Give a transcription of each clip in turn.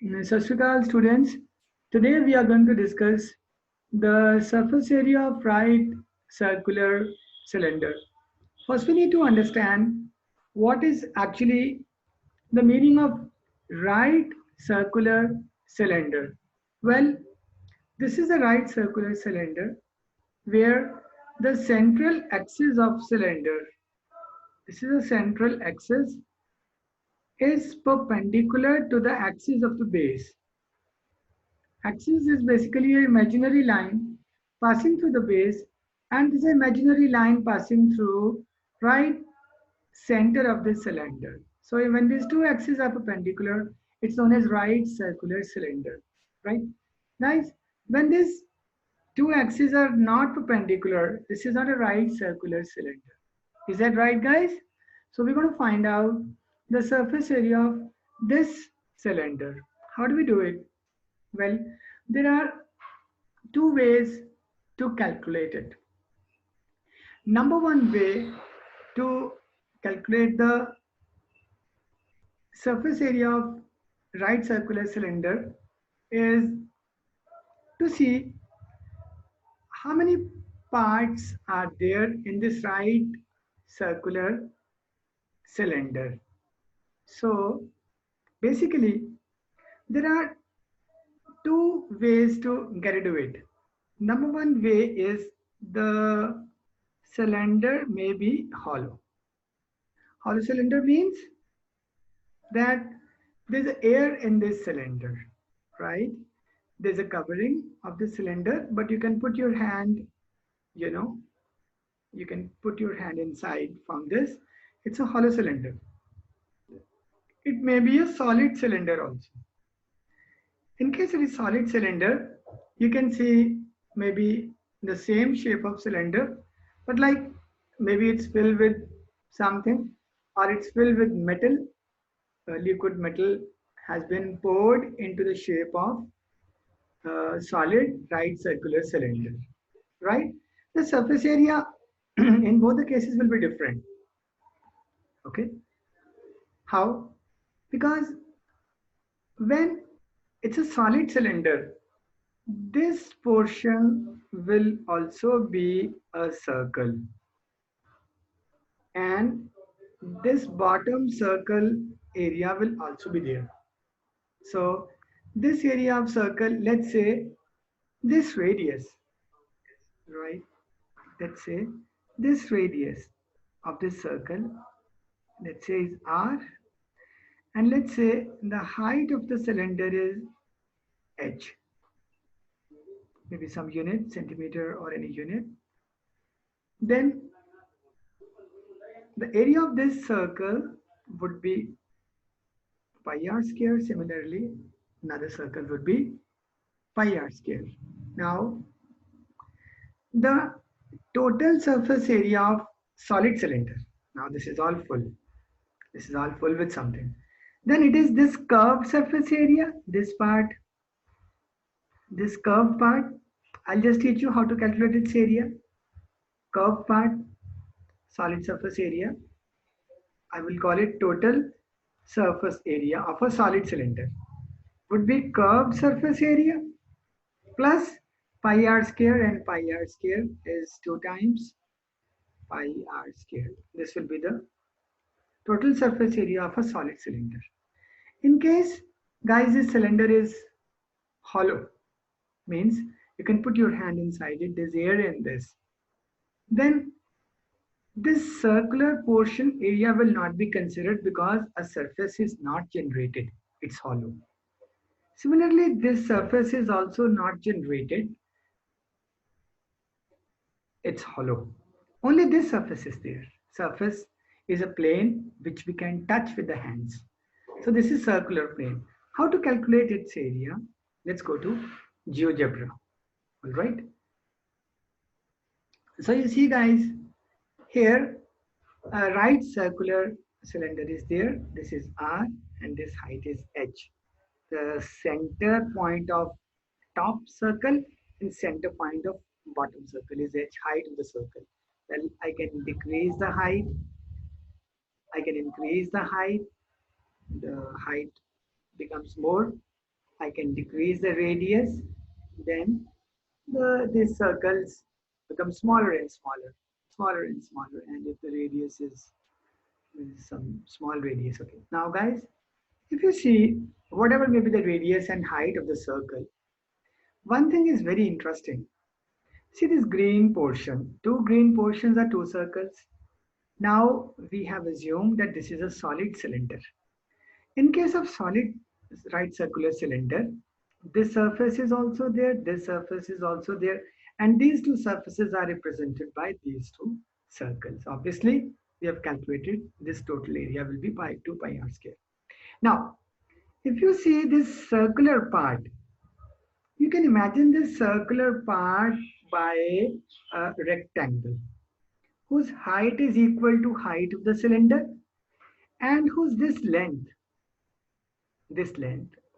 Sat Shri Akal, students. Today we are going to discuss the surface area of right circular cylinder. First, we need to understand what is actually the meaning of right circular cylinder. Well, this is a right circular cylinder where the central axis of cylinder, this is a central axis, is perpendicular to the axis of the base. Axis is basically an imaginary line passing through the base, and this imaginary line passing through right center of the cylinder. So when these two axes are perpendicular, it's known as right circular cylinder, right? Guys, when these two axes are not perpendicular, this is not a right circular cylinder. Is that right, guys? So we're going to find out the surface area of this cylinder. How do we do it? Well, there are two ways to calculate it. Number one way to calculate the surface area of right circular cylinder is to see how many parts are there in this right circular cylinder. So basically, there are two ways to get into it. Number one way is the cylinder may be hollow. Hollow cylinder means that there's air in this cylinder, right? There's a covering of the cylinder, but you can put your hand, you know, you can put your hand inside from this. It's a hollow cylinder. It may be a solid cylinder also. In case it is solid cylinder, you can see maybe the same shape of cylinder, but like maybe it's filled with something or it's filled with metal. Liquid metal has been poured into the shape of solid right circular cylinder, right? The surface area in both the cases will be different. Okay, how? Because when it's a solid cylinder, this portion will also be a circle, and this bottom circle area will also be there. So this area of circle, let's say this radius, right? Let's say this radius of this circle, let's say is r, and let's say the height of the cylinder is h, maybe some unit, centimeter or any unit. Then the area of this circle would be pi r square. Similarly, another circle would be pi r square. Now the total surface area of solid cylinder, now this is all full, this is all full with something, then it is this curved surface area, this part, this curved part. I'll just teach you how to calculate its area. Curved part, solid surface area, I will call it total surface area of a solid cylinder, would be curved surface area plus pi r square, and pi r square is 2 times pi r square. This will be the total surface area of a solid cylinder. In case, guys, this cylinder is hollow, means you can put your hand inside it, there's air in this, then this circular portion area will not be considered because a surface is not generated, it's hollow. Similarly, this surface is also not generated, it's hollow. Only this surface is there. Surface is a plane which we can touch with the hands. So this is circular plane. How to calculate its area? Let's go to GeoGebra. All right. So you see, guys, here a right circular cylinder is there. This is R and this height is H. The center point of top circle and center point of bottom circle is H, height of the circle. Well, I can decrease the height, I can increase the height becomes more. I can decrease the radius, then these circles become smaller and smaller, smaller and smaller, and if the radius is some small radius. Okay, now guys, if you see whatever may be the radius and height of the circle, one thing is very interesting. See this green portion, two green portions are two circles. Now we have assumed that this is a solid cylinder. In case of solid right circular cylinder, this surface is also there, this surface is also there, and these two surfaces are represented by these two circles. Obviously, we have calculated this total area will be pi 2 pi r square. Now, if you see this circular part, you can imagine this circular part by a rectangle whose height is equal to height of the cylinder and whose this length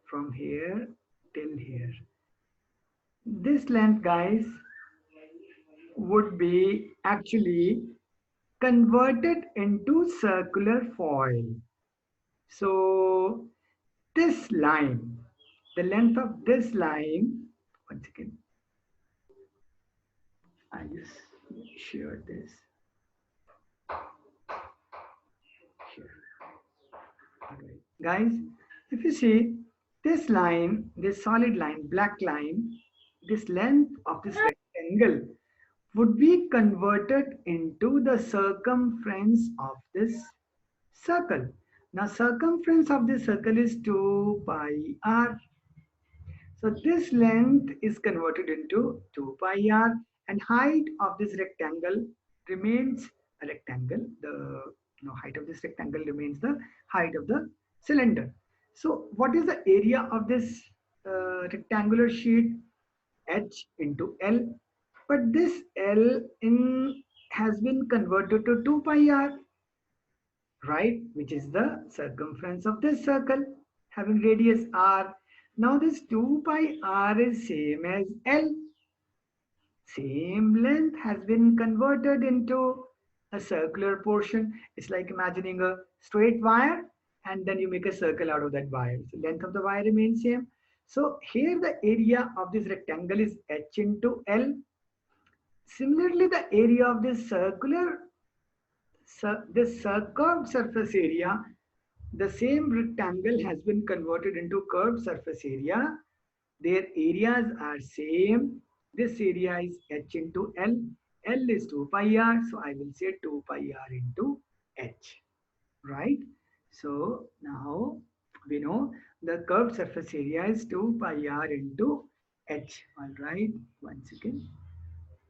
from here till here. This length, guys, would be actually converted into circular foil. So this line, the length of this line, once again, I just share this here. Okay. Guys, if you see this line, this solid line, black line, this length of this rectangle would be converted into the circumference of this circle. Now circumference of this circle is 2 pi r. So this length is converted into 2 pi r, and height of this rectangle remains a rectangle. The height of this rectangle remains the height of the cylinder. So what is the area of this rectangular sheet? H into L. But this L in has been converted to 2 pi r, right? Which is the circumference of this circle having radius r. Now this 2 pi r is same as L. Same length has been converted into a circular portion. It's like imagining a straight wire and then you make a circle out of that wire. So length of the wire remains same. So here the area of this rectangle is H into L. Similarly, the area of this curved surface area, the same rectangle has been converted into curved surface area. Their areas are same. This area is H into L. L is 2 pi r, so I will say 2 pi r into H, right? So now we know the curved surface area is 2 pi r into H. All right, once again,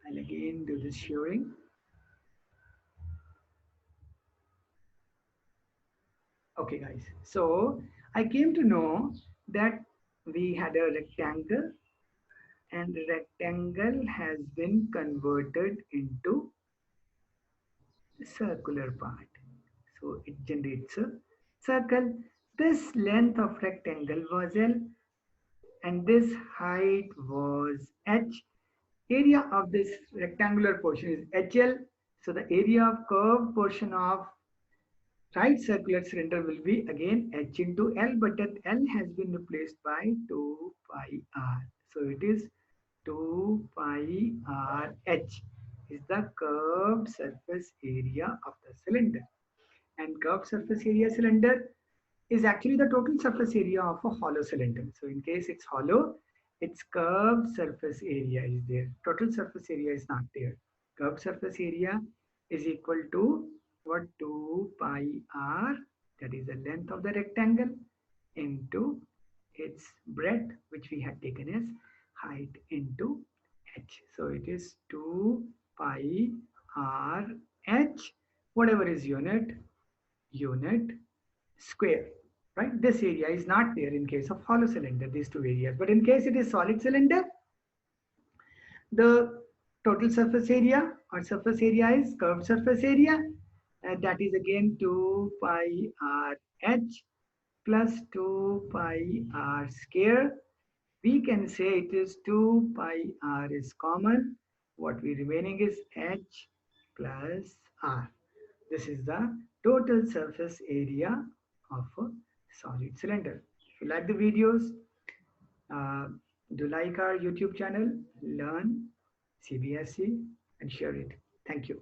I'll again do this showing. Okay, guys. So I came to know that we had a rectangle and the rectangle has been converted into circular part. So it generates a circle. This length of rectangle was L and this height was H. Area of this rectangular portion is HL. So the area of curved portion of right circular cylinder will be again H into L, but that L has been replaced by 2 pi r. So it is 2 pi r H is the curved surface area of the cylinder. And curved surface area cylinder is actually the total surface area of a hollow cylinder. So in case it's hollow, its curved surface area is there. Total surface area is not there. Curved surface area is equal to what? 2 pi r, that is the length of the rectangle, into its breadth, which we had taken as height into h. So it is 2 pi r h, whatever is unit square, right? This area is not there in case of hollow cylinder, these two areas. But in case it is solid cylinder, the total surface area or surface area is curved surface area. That is again 2 pi r h plus 2 pi r square. We can say it is 2 pi r is common. What we remaining is h plus r. This is the total surface area of a solid cylinder. If you like the videos, Uh, do like our YouTube channel, learn CBSE, and share it. Thank you.